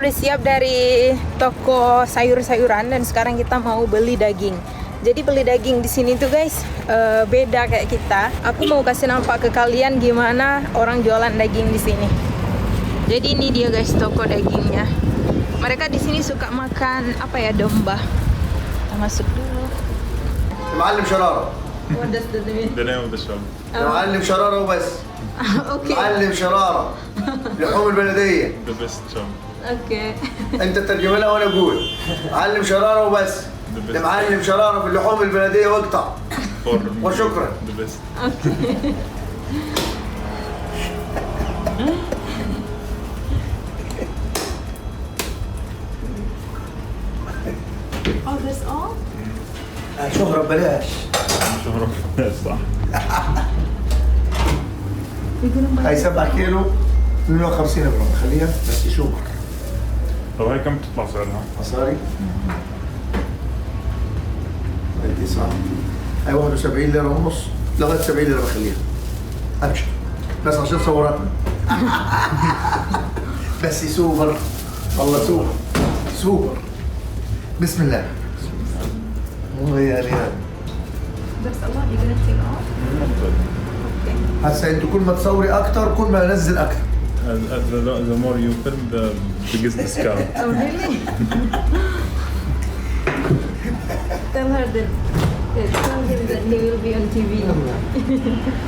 udah siap dari toko sayur-sayuran dan sekarang kita mau beli daging. Jadi beli daging di sini tuh guys beda kayak kita. Aku mau kasih nampak ke kalian gimana orang jualan daging di sini. Jadi ini dia guys toko dagingnya. Mereka di sini suka makan apa ya, domba. Kita masuk dulu. معلم شرارة. What does that mean? The name of the shop. معلم شرارة وبس. Okay. معلم شرارة. لحوم البلدية. The best shop. Okay. أنت تترجم لها وأنا أقول. معلم شرارة وبس. معلم شرارة في اللحوم البلدية واقطع. وشكرا. The best. Okay. Oh, that's all? شهرة ببلاش. شهرة صح. هاي 7 كيلو 150 جرام خليها بس سوبر. طب هاي كم تطلع سعرها؟ مصاري. هاي 9. هاي 71 ليرة ونص لغاية 70 ليرة بخليها. أبشر. بس عشان صورتنا. بس سوبر. والله سوبر. سوبر. بسم الله. والله يا ريال. That's a lot. You're gonna take off? Okay. هسه انتوا كل ما تصوري اكثر كل ما انزل اكثر. The more you film, the biggest discount. Oh, really? Tell her that. Tell him that he will be on TV.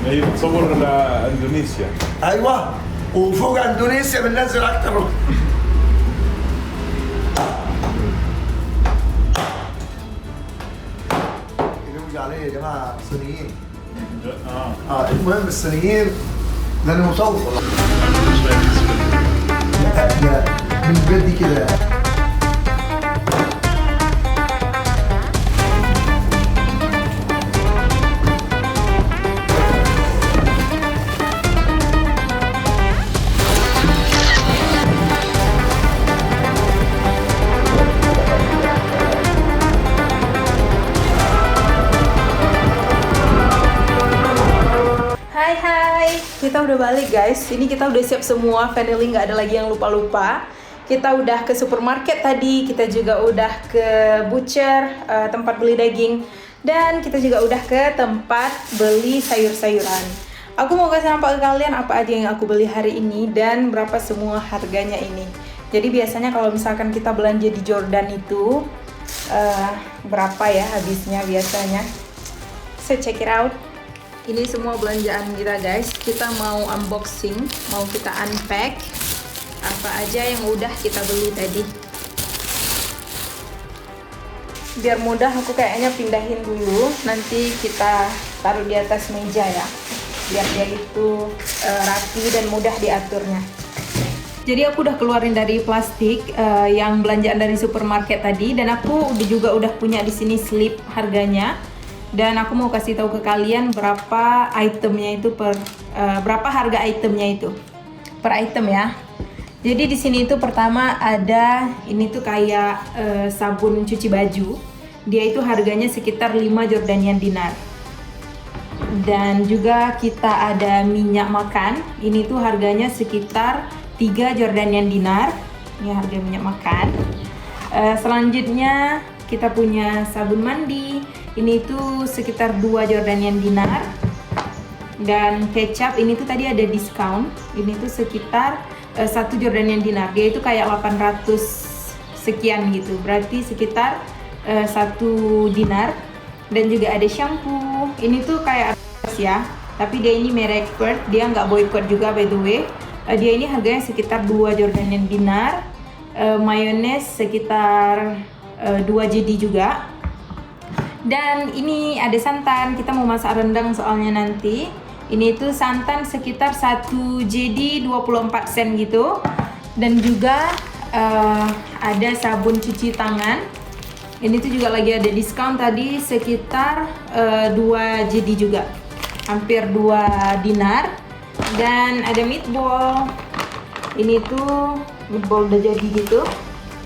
هي بتصور لإندونيسيا. ايوه وفوق اندونيسيا بننزل اكثر. يرجع عليه يا جماعه صينيين. المهم الصينيين لانه مصور. لا من بدي كده. Kita udah balik guys. Ini kita udah siap semua. Finally nggak ada lagi yang lupa-lupa. Kita udah ke supermarket tadi. Kita juga udah ke butcher, tempat beli daging. Dan kita juga udah ke tempat beli sayur-sayuran. Aku mau kasih nampak ke kalian apa aja yang aku beli hari ini dan berapa semua harganya ini. Jadi biasanya kalau misalkan kita belanja di Jordan itu berapa ya habisnya biasanya. So check it out. Ini semua belanjaan kita guys. Kita mau unboxing, mau kita unpack apa aja yang udah kita beli tadi. Biar mudah aku kayaknya pindahin dulu, nanti kita taruh di atas meja ya. Biar dia itu rapi dan mudah diaturnya. Jadi aku udah keluarin dari plastik yang belanjaan dari supermarket tadi, dan aku juga udah punya di sini slip harganya. Dan aku mau kasih tahu ke kalian berapa itemnya itu berapa harga itemnya itu per item ya. Jadi di sini itu pertama ada ini tuh kayak sabun cuci baju. Dia itu harganya sekitar 5 Jordanian dinar. Dan juga kita ada minyak makan. Ini tuh harganya sekitar 3 Jordanian dinar. Ini harga minyak makan. Selanjutnya kita punya sabun mandi. Ini tuh sekitar 2 Jordanian dinar. Dan kecap ini tuh tadi ada diskon. Ini tuh sekitar 1 Jordanian dinar. Dia itu kayak 800 sekian gitu. Berarti sekitar 1 dinar. Dan juga ada shampoo. Ini tuh kayak ya. Tapi dia ini merek Perth. Dia nggak boycott juga by the way. Dia ini harganya sekitar 2 Jordanian dinar. Mayones sekitar 2 JD juga. Dan ini ada santan, kita mau masak rendang soalnya nanti. Ini tuh santan sekitar 1 JD 24 sen gitu. Dan juga ada sabun cuci tangan. Ini tuh juga lagi ada diskon tadi sekitar 2 JD juga. Hampir 2 dinar. Dan ada meatball. Ini tuh meatball udah jadi gitu.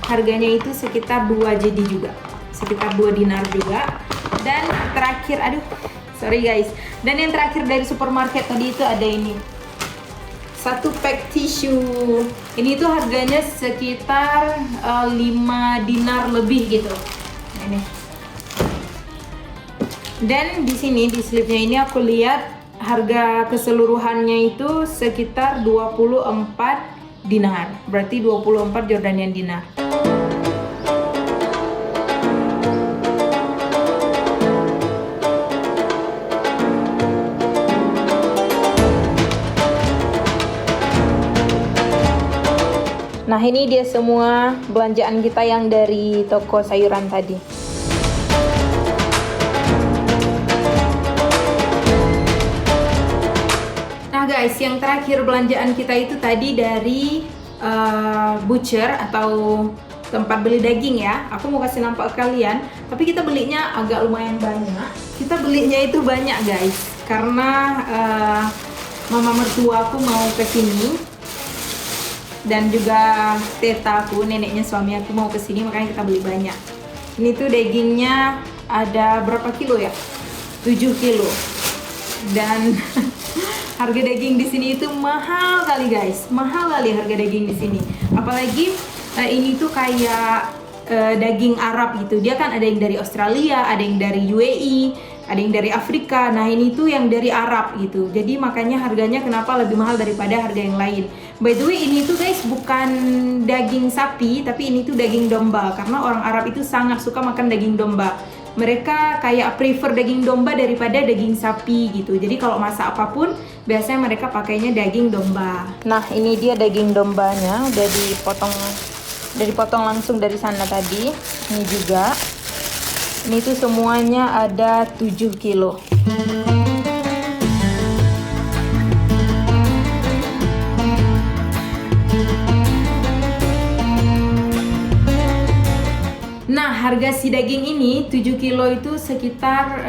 Harganya itu sekitar 2 JD juga. Sekitar 2 dinar juga. Dan terakhir, aduh sorry guys, dan yang terakhir dari supermarket tadi itu ada ini satu pack tisu. Ini tuh harganya sekitar 5 dinar lebih gitu. Nah, ini. Dan di sini di slipnya ini aku lihat harga keseluruhannya itu sekitar 24 dinar. Berarti 24 Jordanian dinar. Nah, ini dia semua belanjaan kita yang dari toko sayuran tadi. Nah guys, yang terakhir belanjaan kita itu tadi dari butcher atau tempat beli daging ya. Aku mau kasih nampak ke kalian, tapi kita belinya agak lumayan banyak. Kita belinya itu banyak guys, karena mama mertua aku mau ke sini. Dan juga teta aku, neneknya suami aku mau kesini, makanya kita beli banyak. Ini tuh dagingnya ada berapa kilo ya? 7 kilo. Dan harga daging di sini itu mahal kali guys, mahal kali harga daging di sini. Apalagi ini tuh kayak daging Arab gitu. Dia kan ada yang dari Australia, ada yang dari UAE, ada yang dari Afrika. Nah ini tuh yang dari Arab gitu. Jadi makanya harganya kenapa lebih mahal daripada harga yang lain. By the way, ini tuh guys bukan daging sapi, tapi ini tuh daging domba. Karena orang Arab itu sangat suka makan daging domba. Mereka kayak prefer daging domba daripada daging sapi gitu. Jadi kalau masak apapun, biasanya mereka pakainya daging domba. Nah ini dia daging dombanya, udah dipotong langsung dari sana tadi. Ini juga. Ini tuh semuanya ada 7 kilo. Nah, harga si daging ini 7 kilo itu sekitar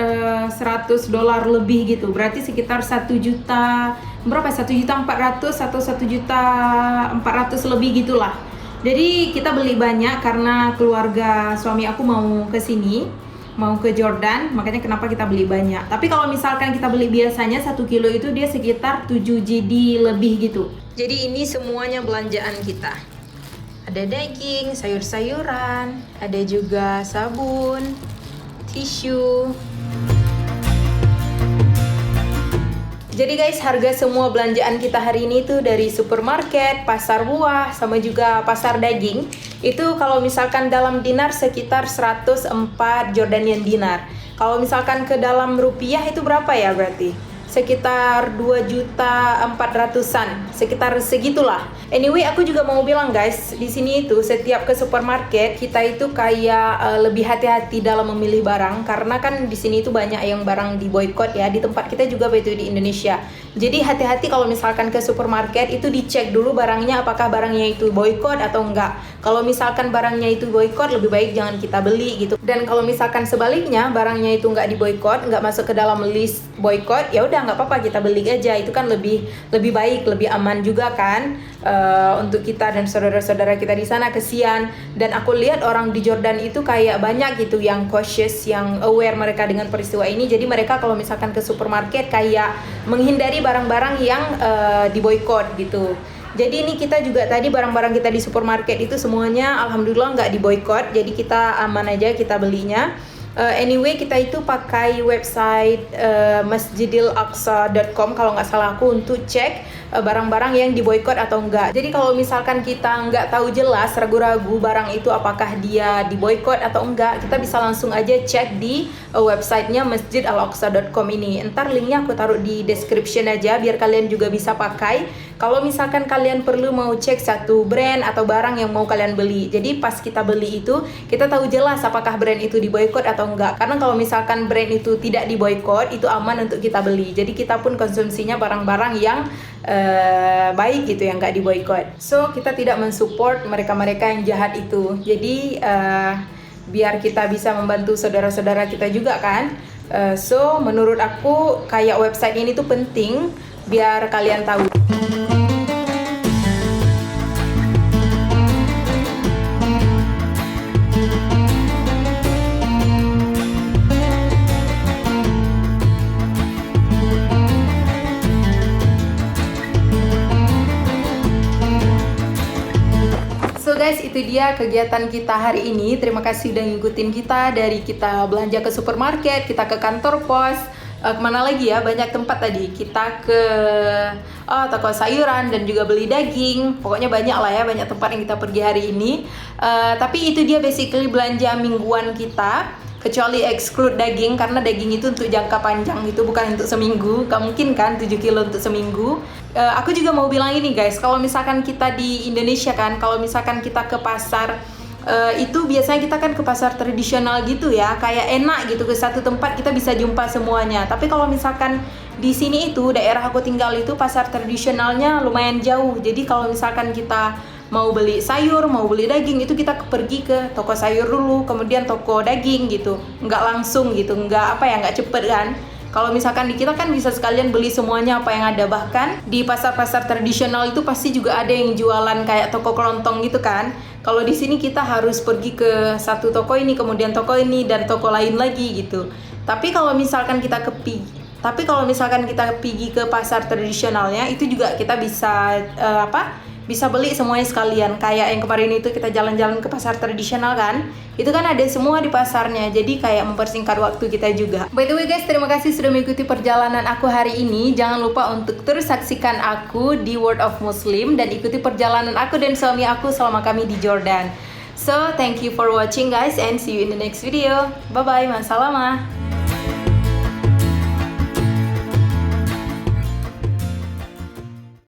$100 lebih gitu. Berarti sekitar 1 juta, berapa? 1.400.000 atau 1.400.000 lebih gitulah. Jadi kita beli banyak karena keluarga suami aku mau ke sini, mau ke Jordan, makanya kenapa kita beli banyak. Tapi kalau misalkan kita beli biasanya 1 kilo itu dia sekitar 7 JD lebih gitu. Jadi ini semuanya belanjaan kita. Ada daging, sayur-sayuran, ada juga sabun, tisu. Jadi guys, harga semua belanjaan kita hari ini tuh dari supermarket, pasar buah, sama juga pasar daging. Itu kalau misalkan dalam dinar sekitar 104 Jordanian dinar. Kalau misalkan ke dalam rupiah itu berapa ya berarti? Sekitar 2.400.000-an, sekitar segitulah. Anyway, aku juga mau bilang guys, di sini itu setiap ke supermarket kita itu kayak lebih hati-hati dalam memilih barang, karena kan di sini itu banyak yang barang di boykot ya. Di tempat kita juga begitu di Indonesia. Jadi hati-hati kalau misalkan ke supermarket itu dicek dulu barangnya apakah barangnya itu boykot atau enggak. Kalau misalkan barangnya itu boykot, lebih baik jangan kita beli gitu. Dan kalau misalkan sebaliknya barangnya itu enggak diboykot, enggak masuk ke dalam list boykot, ya udah nggak apa-apa kita beli aja. Itu kan lebih baik, lebih aman juga kan untuk kita dan saudara-saudara kita di sana. Kesian. Dan aku lihat orang di Jordan itu kayak banyak gitu yang cautious, yang aware mereka dengan peristiwa ini. Jadi mereka kalau misalkan ke supermarket kayak menghindari barang-barang yang diboykot gitu. Jadi ini kita juga tadi barang-barang kita di supermarket itu semuanya alhamdulillah nggak diboykot. Jadi kita aman aja kita belinya. Anyway, kita itu pakai website masjidilaqsa.com kalau nggak salah aku untuk cek barang-barang yang diboykot atau enggak. Jadi kalau misalkan kita nggak tahu jelas, ragu-ragu barang itu apakah dia diboykot atau enggak, kita bisa langsung aja cek di websitenya masjidalaqsa.com ini. Entar linknya aku taruh di description aja biar kalian juga bisa pakai. Kalau misalkan kalian perlu mau cek satu brand atau barang yang mau kalian beli. Jadi pas kita beli itu, kita tahu jelas apakah brand itu diboykot atau enggak. Karena kalau misalkan brand itu tidak diboykot, itu aman untuk kita beli. Jadi kita pun konsumsinya barang-barang yang baik gitu, yang nggak diboykot. So kita tidak mensupport mereka-mereka yang jahat itu. Jadi biar kita bisa membantu saudara-saudara kita juga kan. So menurut aku kayak website ini tuh penting biar kalian tahu. guys, itu dia kegiatan kita hari ini. Terima kasih udah ngikutin kita dari kita belanja ke supermarket, kita ke kantor pos, kemana lagi ya, banyak tempat tadi. Kita ke toko sayuran dan juga beli daging. Pokoknya banyak lah ya, banyak tempat yang kita pergi hari ini. Tapi itu dia basically belanja mingguan kita. Kecuali exclude daging, karena daging itu untuk jangka panjang gitu, bukan untuk seminggu. Gak mungkin kan 7 kilo untuk seminggu. Aku juga mau bilang ini guys, kalau misalkan kita di Indonesia kan, kalau misalkan kita ke pasar, itu biasanya kita kan ke pasar tradisional gitu ya, kayak enak gitu, ke satu tempat kita bisa jumpa semuanya. Tapi kalau misalkan di sini itu, daerah aku tinggal itu pasar tradisionalnya lumayan jauh. Jadi kalau misalkan kita mau beli sayur, mau beli daging, itu kita pergi ke toko sayur dulu, kemudian toko daging gitu. Nggak langsung gitu, nggak cepet kan. Kalau misalkan di kita kan bisa sekalian beli semuanya apa yang ada. Bahkan di pasar-pasar tradisional itu pasti juga ada yang jualan kayak toko kelontong gitu kan. Kalau di sini kita harus pergi ke satu toko ini, kemudian toko ini, dan toko lain lagi gitu. Tapi kalau misalkan kita pergi ke pasar tradisionalnya, itu juga kita bisa bisa beli semuanya sekalian. Kayak yang kemarin itu kita jalan-jalan ke pasar tradisional kan, itu kan ada semua di pasarnya, jadi kayak mempersingkat waktu kita juga. By the way guys, terima kasih sudah mengikuti perjalanan aku hari ini. Jangan lupa untuk terus saksikan aku di World of Muslim dan ikuti perjalanan aku dan suami aku selama kami di Jordan. So thank you for watching guys, and see you in the next video. Bye bye, masalamah.